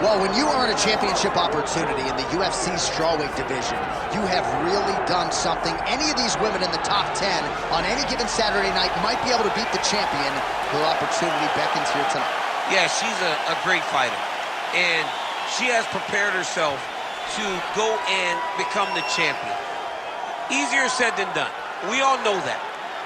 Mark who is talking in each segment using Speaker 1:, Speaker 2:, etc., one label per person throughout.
Speaker 1: Well, when you earn a championship opportunity in the UFC strawweight division, you have really done something. Any of these women in the top 10 on any given Saturday night might be able to beat the champion. Her opportunity beckons here tonight.
Speaker 2: Yeah, she's a great fighter. And she has prepared herself to go and become the champion. Easier said than done. We all know that.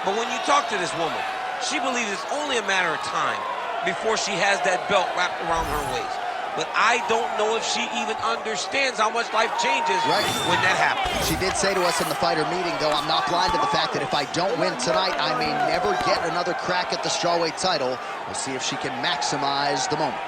Speaker 2: But when you talk to this woman, she believes it's only a matter of time before she has that belt wrapped around her waist. But I don't know if she even understands how much life changes when that happens.
Speaker 1: She did say to us in the fighter meeting, though, I'm not blind to the fact that if I don't win tonight, I may never get another crack at the strawweight title. We'll see if she can maximize the moment.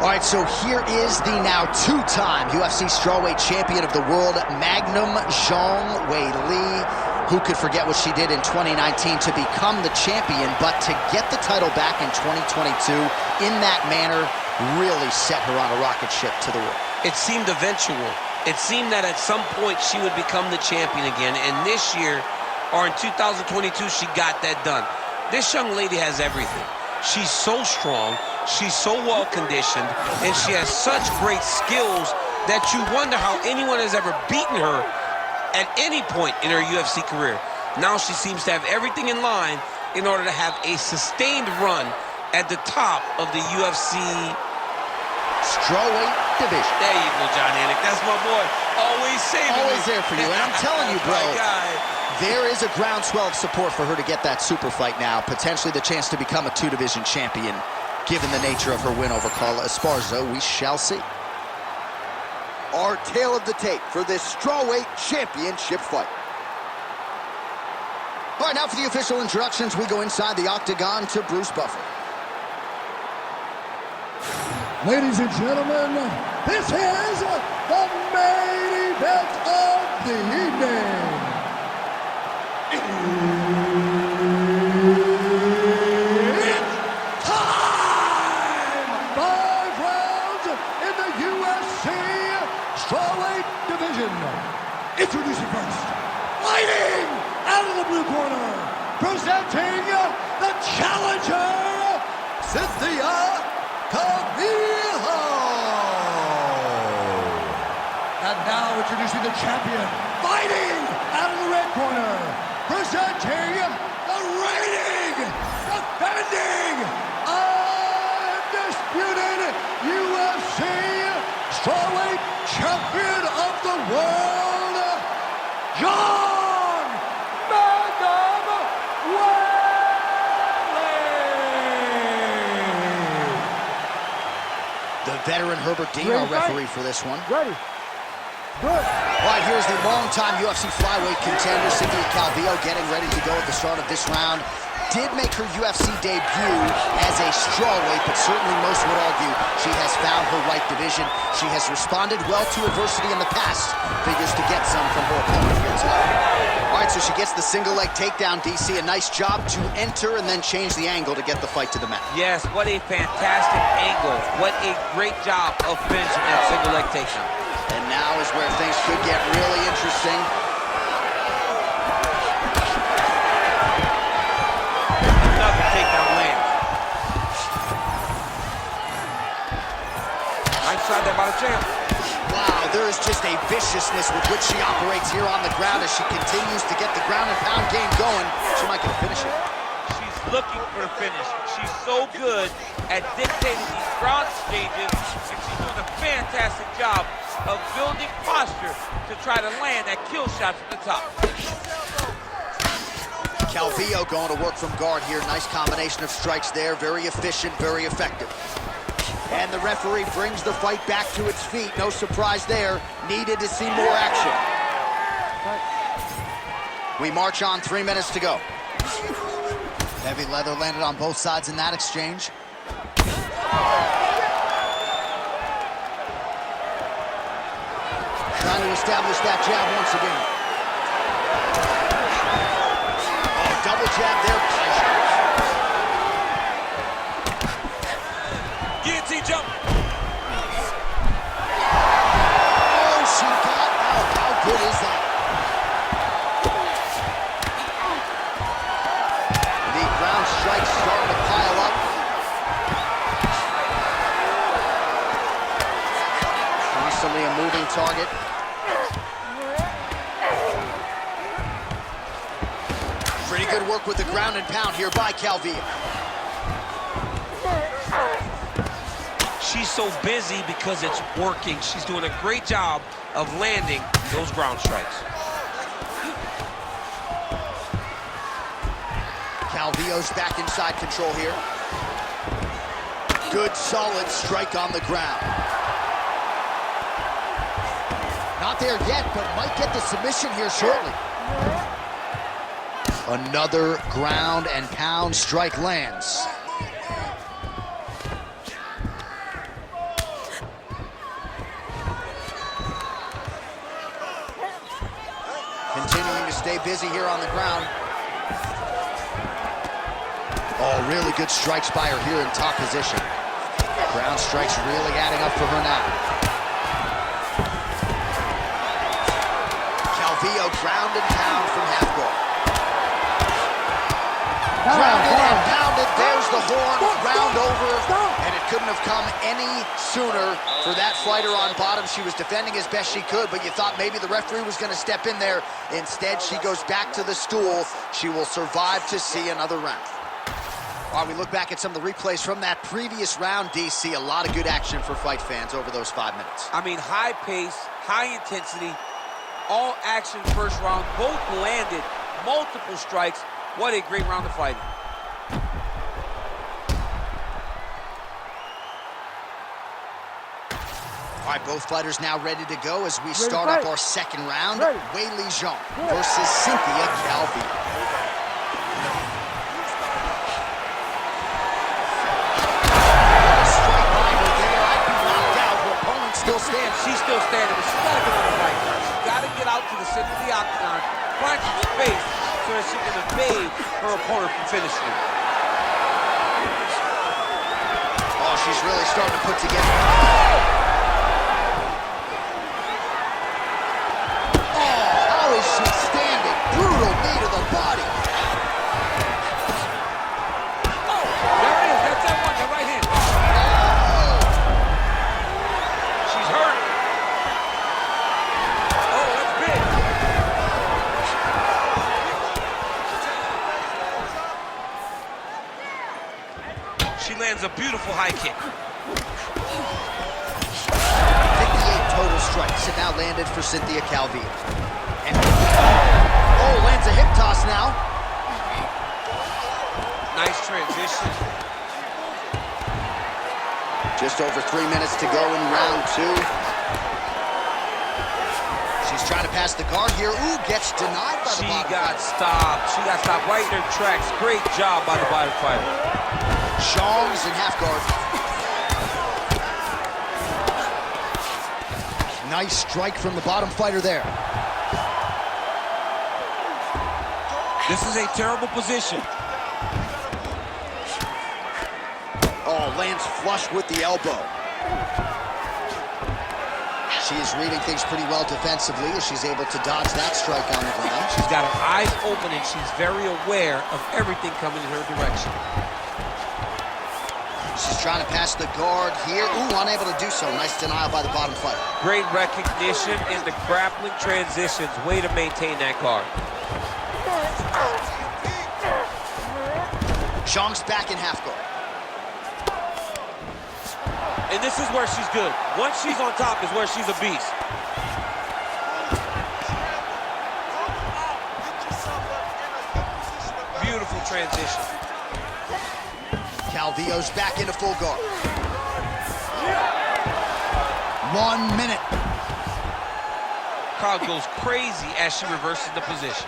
Speaker 1: All right, so here is the now two-time UFC strawweight champion of the world, Magnum Zhang Weili. Who could forget what she did in 2019 to become the champion, but to get the title back in 2022 in that manner really set her on a rocket ship to the world.
Speaker 2: It seemed eventual. It seemed that at some point she would become the champion again, and this year, or in 2022, she got that done. This young lady has everything. She's so strong. She's so well-conditioned, and she has such great skills that you wonder how anyone has ever beaten her at any point in her UFC career. Now she seems to have everything in line in order to have a sustained run at the top of the UFC
Speaker 1: strawweight division.
Speaker 2: There you go, John Anik. That's my boy. Always saving me.
Speaker 1: Always there for you, and I'm telling you, bro. There is a groundswell of support for her to get that super fight now, potentially the chance to become a two-division champion. Given the nature of her win over Carla Esparza, we shall see.
Speaker 3: Our tale of the tape for this strawweight championship fight.
Speaker 1: All right, now for the official introductions, we go inside the octagon to Bruce Buffer.
Speaker 4: Ladies and gentlemen, this is the main event of the evening. Introducing first, fighting out of the blue corner, presenting the challenger, Cynthia Calvillo. And now introducing the champion, fighting out of the red corner, presenting the reigning, defending, undisputed UFC strawweight champion of the world, John Magnum Weili.
Speaker 1: The veteran Herbert Dean, our referee for this one.
Speaker 4: Ready. Good.
Speaker 1: All right, here's the longtime UFC flyweight contender, Cynthia Calvillo, getting ready to go at the start of this round. Did make her UFC debut as a strawweight, but certainly most would argue she has found her right division. She has responded well to adversity in the past. Figures to get some from her opponent here tonight. All right, so she gets the single leg takedown, DC. A nice job to enter and then change the angle to get the fight to the mat.
Speaker 2: Yes, what a fantastic angle. What a great job of finishing that single leg takedown.
Speaker 1: And now is where things could get really interesting. Wow, there is just a viciousness with which she operates here on the ground as she continues to get the ground and pound game going. She might get a finish here.
Speaker 2: She's looking for a finish. She's so good at dictating these ground stages, and she's doing a fantastic job of building posture to try to land that kill shot from the top.
Speaker 1: Calvillo going to work from guard here. Nice combination of strikes there. Very efficient, very effective. And the referee brings the fight back to its feet. No surprise there. Needed to see more action. We march on, 3 minutes to go. Heavy leather landed on both sides in that exchange. Trying to establish that jab once again. Oh, double jab there.
Speaker 2: Guillotine jump.
Speaker 1: Oh, she got out. How good is that? The ground strikes starting to pile up. Recently a moving target. Pretty good work with the ground and pound here by Calvillo.
Speaker 2: She's so busy because it's working. She's doing a great job of landing those ground strikes.
Speaker 1: Calvillo's back inside control here. Good, solid strike on the ground. Not there yet, but might get the submission here shortly. Another ground and pound strike lands. Continuing to stay busy here on the ground. Oh, really good strikes by her here in top position. Ground strikes really adding up for her now. Calvillo ground and pound from half guard. Grounded and pounded. There's the horn. Round over. And it couldn't have come any sooner for that fighter on bottom. She was defending as best she could, but you thought maybe the referee was going to step in there. Instead, she goes back to the stool. She will survive to see another round. While we look back at some of the replays from that previous round, DC, a lot of good action for fight fans over those 5 minutes.
Speaker 2: I mean, high pace, high intensity, all action first round. Both landed multiple strikes. What a great round of fighting.
Speaker 1: All right, both fighters now ready to go as we start up our second round. Weili Zhang versus Cynthia Calvillo.
Speaker 2: Still standing. She's still standing, but she's got to get on the right. She's got to get out to the center of the octagon, find some space so that she can evade her opponent from finishing.
Speaker 1: Oh, she's really starting to put together. Oh, how is she standing? Brutal knee to the body.
Speaker 2: Oh, there it is. That's that one, the right hand. She lands a beautiful high kick.
Speaker 1: 58 total strikes and now landed for Cynthia Calvillo. And oh, lands a hip toss now.
Speaker 2: Nice transition.
Speaker 1: Just over 3 minutes to go in round two. She's trying to pass the guard here. Ooh, gets denied by the bottom fighter.
Speaker 2: She got stopped right in her tracks. Great job by the bottom fighter.
Speaker 1: Zhang's in half guard. Nice strike from the bottom fighter there.
Speaker 2: This is a terrible position.
Speaker 1: Oh, lands flush with the elbow. She is reading things pretty well defensively as she's able to dodge that strike on the ground.
Speaker 2: She's got her eyes open and she's very aware of everything coming in her direction.
Speaker 1: She's trying to pass the guard here. Ooh, unable to do so. Nice denial by the bottom fighter.
Speaker 2: Great recognition in the grappling transitions. Way to maintain that guard.
Speaker 1: Zhang's back in half guard.
Speaker 2: And this is where she's good. Once she's on top is where she's a beast. Beautiful transition.
Speaker 1: Calvillo's back into full guard. 1 minute.
Speaker 2: Crowd goes crazy as she reverses the position.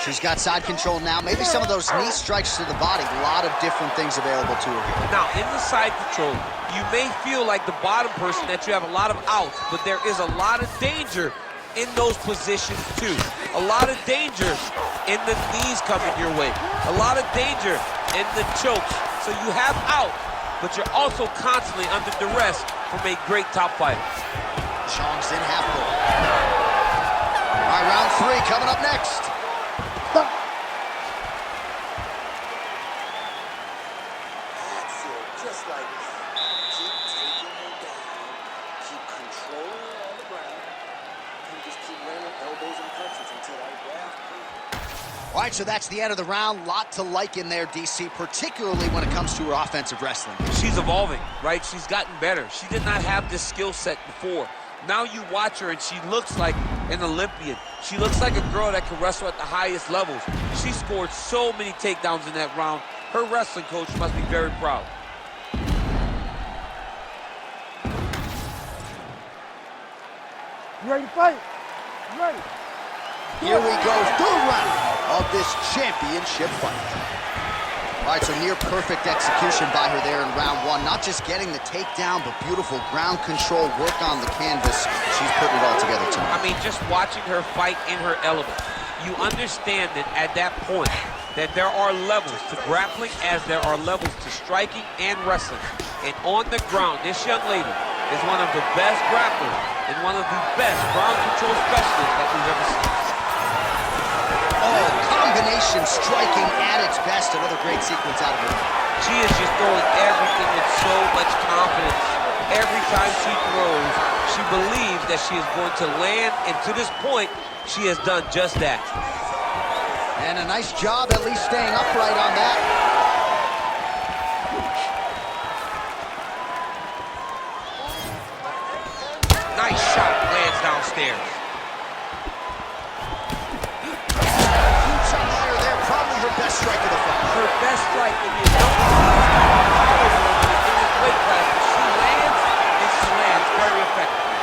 Speaker 1: She's got side control now. Maybe some of those knee strikes to the body. A lot of different things available to her here.
Speaker 2: Now, in the side control, you may feel like the bottom person that you have a lot of outs, but there is a lot of danger in those positions too. A lot of danger in the knees coming your way. A lot of danger in the chokes. So you have out, but you're also constantly under duress from a great top fighter.
Speaker 1: Zhang's in half guard. All right, round 3 coming up next.
Speaker 5: That's it, just like that. Keep taking her down. Keep controlling her on the ground. You just keep landing elbows and punches until I grab her.
Speaker 1: All right, so that's the end of the round. Lot to like in there, DC, particularly when it comes to her offensive wrestling.
Speaker 2: She's evolving, right? She's gotten better. She did not have this skill set before. Now you watch her and she looks like an Olympian. She looks like a girl that can wrestle at the highest levels. She scored so many takedowns in that round. Her wrestling coach must be very proud.
Speaker 6: You ready to fight? You ready?
Speaker 3: Here we go, third round of this championship fight.
Speaker 1: All right, so near perfect execution by her there in round 1. Not just getting the takedown, but beautiful ground control, work on the canvas. She's putting it all together tonight.
Speaker 2: I mean, just watching her fight in her element, you understand that at that point, that there are levels to grappling as there are levels to striking and wrestling. And on the ground, this young lady is one of the best grapplers and one of the best ground control specialists that we've ever seen.
Speaker 1: Oh, combination striking at its best. Another great sequence out of her.
Speaker 2: She is just throwing everything with so much confidence. Every time she throws, she believes that she is going to land, and to this point, she has done just that.
Speaker 1: And a nice job at least staying upright on that.
Speaker 2: Nice shot, lands downstairs.
Speaker 1: Her best strike of the fight.
Speaker 2: Her best strike in the adult in this weight class. She lands and she lands very effectively.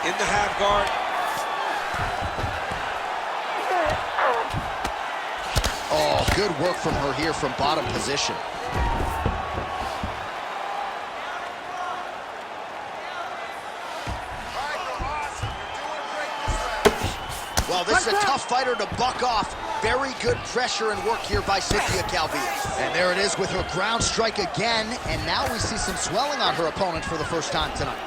Speaker 2: In the half guard.
Speaker 1: Oh, good work from her here from bottom position. Well, this is a tough fighter to buck off. Very good pressure and work here by Cynthia Calvillo. And there it is with her ground strike again. And now we see some swelling on her opponent for the first time tonight.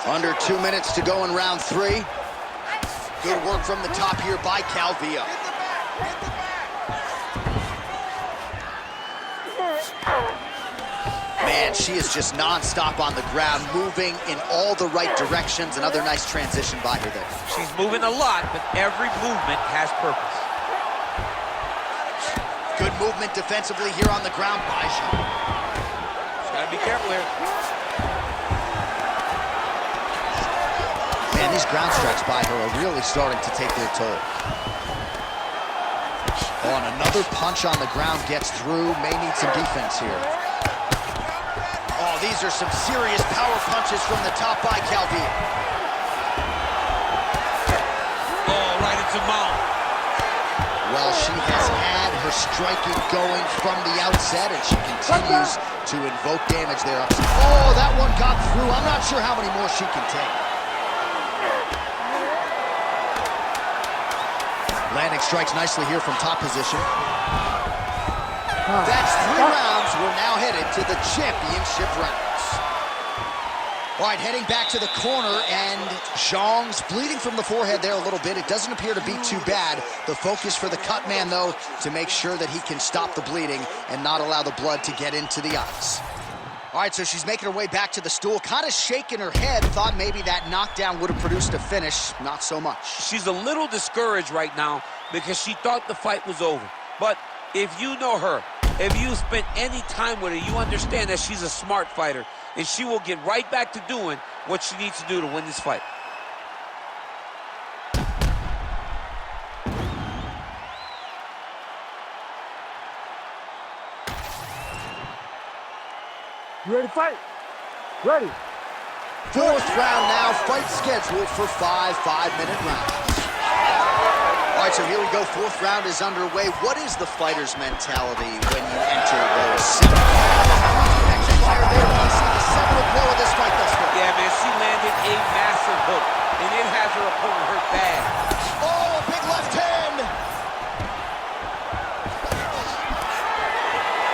Speaker 1: Under 2 minutes to go in round 3. Good work from the top here by Calvillo. Man, she is just non-stop on the ground, moving in all the right directions. Another nice transition by her there.
Speaker 2: She's moving a lot, but every movement has purpose.
Speaker 1: Good movement defensively here on the ground by Zhang.
Speaker 2: She's got to be careful here.
Speaker 1: Man, these ground strikes by her are really starting to take their toll. Oh, and another punch on the ground gets through. May need some defense here. Oh, these are some serious power punches from the top by Calvillo.
Speaker 2: Oh, right into mouth.
Speaker 1: Well, she has had her striking going from the outset, and she continues to invoke damage there. Oh, that one got through. I'm not sure how many more she can take. Landing strikes nicely here from top position. That's 3 rounds. We're now headed to the championship rounds. All right, heading back to the corner, and Zhang's bleeding from the forehead there a little bit. It doesn't appear to be too bad. The focus for the cut man, though, to make sure that he can stop the bleeding and not allow the blood to get into the eyes. All right, so she's making her way back to the stool, kind of shaking her head, thought maybe that knockdown would have produced a finish. Not so much.
Speaker 2: She's a little discouraged right now because she thought the fight was over. But if you know her, if you spent any time with her, you understand that she's a smart fighter, and she will get right back to doing what she needs to do to win this fight.
Speaker 6: You ready to fight? Ready.
Speaker 1: Fourth round now, fight scheduled for 5 5-minute rounds. All right, so here we go. Fourth round is underway. What is the fighter's mentality when you enter those action fire there? We see the seminal blow of this fight thus far.
Speaker 2: Yeah, man, she landed a massive hook, and it has her opponent hurt bad.
Speaker 1: Oh, a big left hand.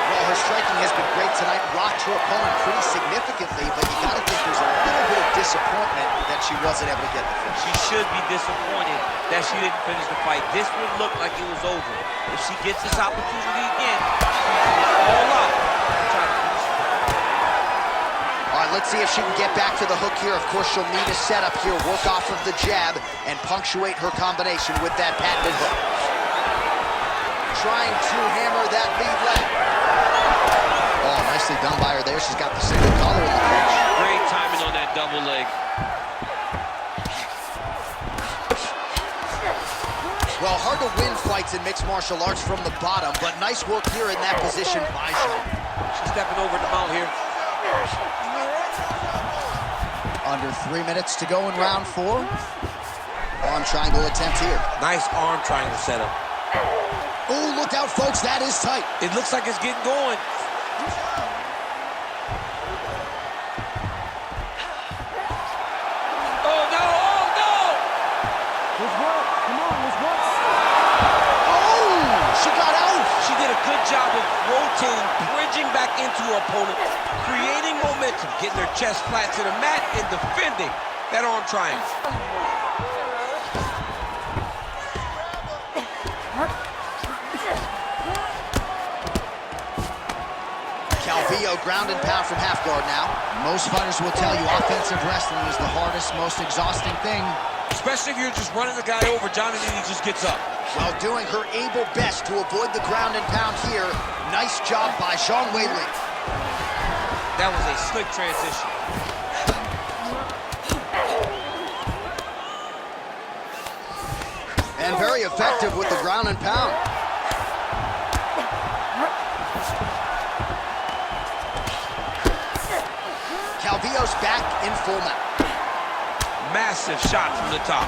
Speaker 1: Well, her striking has been great tonight. Rocked her opponent pretty significantly, but you got to think there's a little bit of disappointment that she wasn't able to get the finish.
Speaker 2: She should be disappointed that she didn't finish the fight. This would look like it was over. If she gets this opportunity again, she's all out to try to finish the fight.
Speaker 1: All right, let's see if she can get back to the hook here. Of course, she'll need a setup here, work off of the jab, and punctuate her combination with that patented hook. Trying to hammer that lead leg. Oh, nicely done by her there. She's got the single collar in the clinch.
Speaker 2: Great timing on that double leg.
Speaker 1: Well, hard to win fights in mixed martial arts from the bottom, but nice work here in that position by Zhang.
Speaker 2: She's stepping over the mount here.
Speaker 1: Under 3 minutes to go in round 4. Arm triangle attempt here.
Speaker 2: Nice arm triangle setup.
Speaker 1: Oh, look out, folks. That is tight.
Speaker 2: It looks like it's getting going. Oh, no! Oh, no!
Speaker 6: Let's work. Come on, let's work.
Speaker 1: Oh, she got out.
Speaker 2: She did a good job of rotating, bridging back into her opponent, creating momentum, getting her chest flat to the mat, and defending that arm triangle.
Speaker 1: Calvillo ground and pound from half guard now. Most fighters will tell you offensive wrestling is the hardest, most exhausting thing.
Speaker 2: Especially if you're just running the guy over, Johnny, and he just gets up.
Speaker 1: While doing her able best to avoid the ground and pound here. Nice job by Weili.
Speaker 2: That was a slick transition.
Speaker 1: And very effective with the ground and pound. Calvillo's back in full mount.
Speaker 2: Massive shot from the top.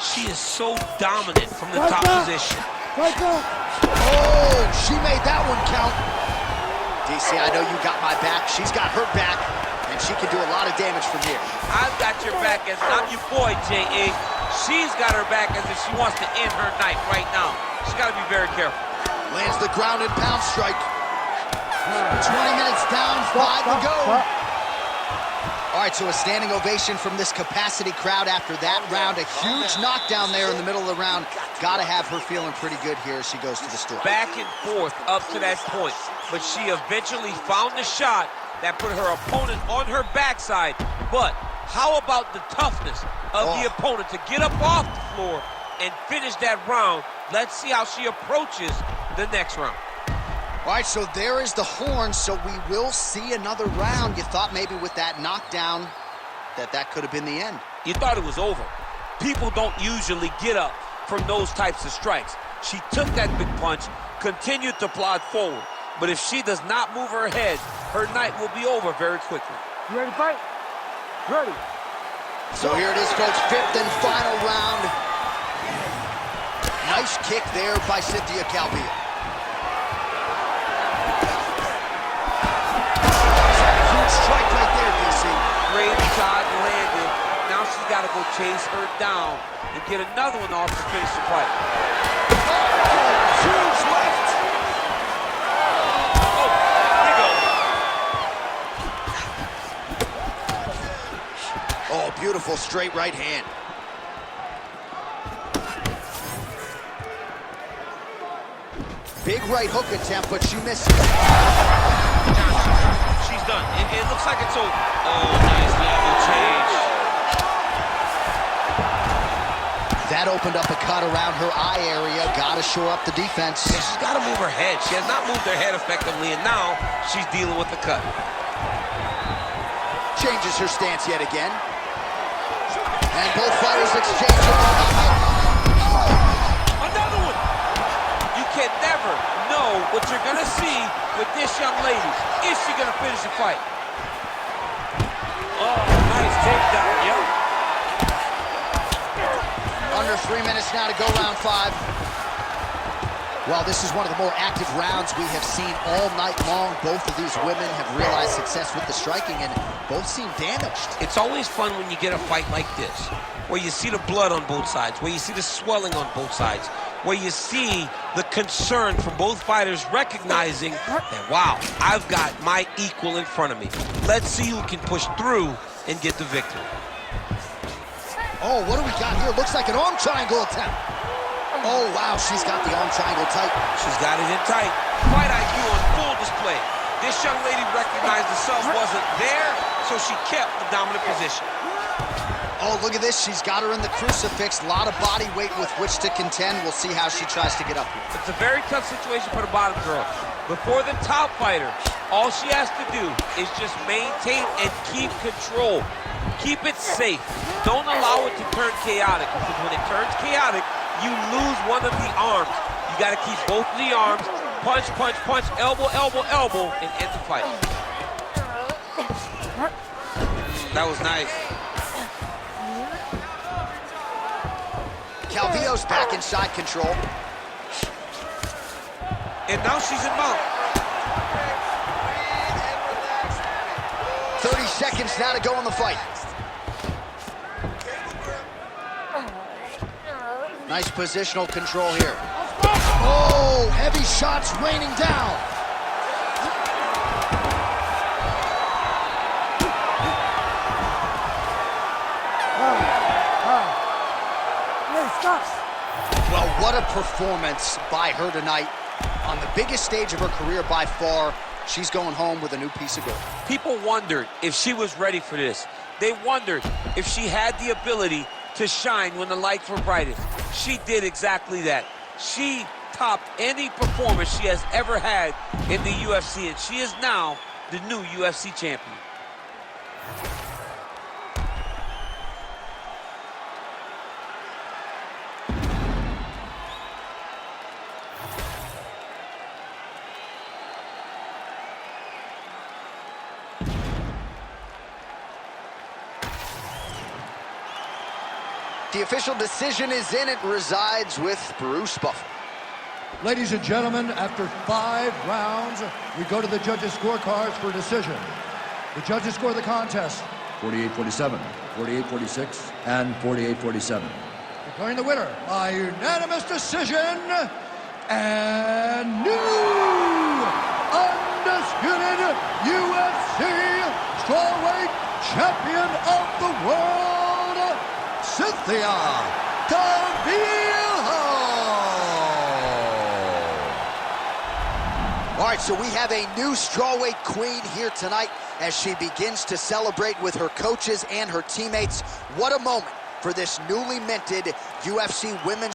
Speaker 2: She is so dominant from the top position.
Speaker 6: Right back.
Speaker 1: Oh, she made that one count. DC, I know you got my back. She's got her back, and she can do a lot of damage from here.
Speaker 2: I've got your back as I'm your boy, J.A. She's got her back as if she wants to end her night right now. She's got to be very careful.
Speaker 1: Lands the ground and pound strike. 20 minutes down, 5 to go. All right, so a standing ovation from this capacity crowd after that round. A huge knockdown there in the middle of the round. Got to have her feeling pretty good here as she goes to the store.
Speaker 2: Back and forth up to that point, but she eventually found the shot that put her opponent on her backside. But how about the toughness of the opponent to get up off the floor and finish that round? Let's see how she approaches the next round.
Speaker 1: All right, so there is the horn, so we will see another round. You thought maybe with that knockdown that could have been the end.
Speaker 2: You thought it was over. People don't usually get up from those types of strikes. She took that big punch, continued to plod forward. But if she does not move her head, her night will be over very quickly.
Speaker 6: You ready to fight? Ready.
Speaker 1: So here it is, folks, 5th and final round. Nice kick there by Cynthia Calvillo. Huge strike right there, DC.
Speaker 2: Great shot landed. Now she's got to go chase her down and get another one off to finish the fight.
Speaker 1: Huge left.
Speaker 2: Oh, here we go.
Speaker 1: Oh, beautiful straight right hand. Big right hook attempt, but she misses.
Speaker 2: She's done. It looks like it's over. Oh, nice level change.
Speaker 1: That opened up a cut around her eye area. Got to shore up the defense.
Speaker 2: Yeah, she's got to move her head. She has not moved her head effectively, and now she's dealing with the cut.
Speaker 1: Changes her stance yet again. And both fighters exchange.
Speaker 2: Another one. You can never what you're gonna see with this young lady. Is she gonna finish the fight? Oh, nice takedown, yep.
Speaker 1: Under 3 minutes now to go, round 5. Well, this is one of the more active rounds we have seen all night long. Both of these women have realized success with the striking, and both seem damaged.
Speaker 2: It's always fun when you get a fight like this, where you see the blood on both sides, where you see the swelling on both sides, where you see the concern from both fighters recognizing that, wow, I've got my equal in front of me. Let's see who can push through and get the victory.
Speaker 1: Oh, what do we got here? Looks like an arm triangle attempt. Oh, wow, she's got the arm triangle tight.
Speaker 2: She's got it in tight. Fight IQ on full display. This young lady recognized the sub wasn't there, so she kept the dominant position.
Speaker 1: Oh, look at this. She's got her in the crucifix. A lot of body weight with which to contend. We'll see how she tries to get up here.
Speaker 2: It's a very tough situation for the bottom girl. Before the top fighter, all she has to do is just maintain and keep control. Keep it safe. Don't allow it to turn chaotic, because when it turns chaotic, you lose one of the arms. You got to keep both of the arms. Punch, punch, punch, elbow, elbow, elbow, and end the fight. That was nice.
Speaker 1: Calvillo's back in side control.
Speaker 2: And now she's in mount.
Speaker 1: 30 seconds now to go in the fight. Nice positional control here. Oh, heavy shots raining down.
Speaker 6: Hey, stop.
Speaker 1: Well, what a performance by her tonight. On the biggest stage of her career by far, she's going home with a new piece of gold.
Speaker 2: People wondered if she was ready for this. They wondered if she had the ability to shine when the lights were brightest. She did exactly that. She topped any performance she has ever had in the UFC, and she is now the new UFC champion.
Speaker 1: The official decision is in. It resides with Bruce Buffer.
Speaker 4: Ladies and gentlemen, after 5 rounds, we go to the judges' scorecards for decision. The judges score the contest 48-47, 48-46, and 48-47. Declaring the winner by unanimous decision, and new undisputed UFC strawweight champion of the world, Cynthia Calvillo.
Speaker 1: All right, so we have a new strawweight queen here tonight as she begins to celebrate with her coaches and her teammates. What a moment for this newly minted UFC Women's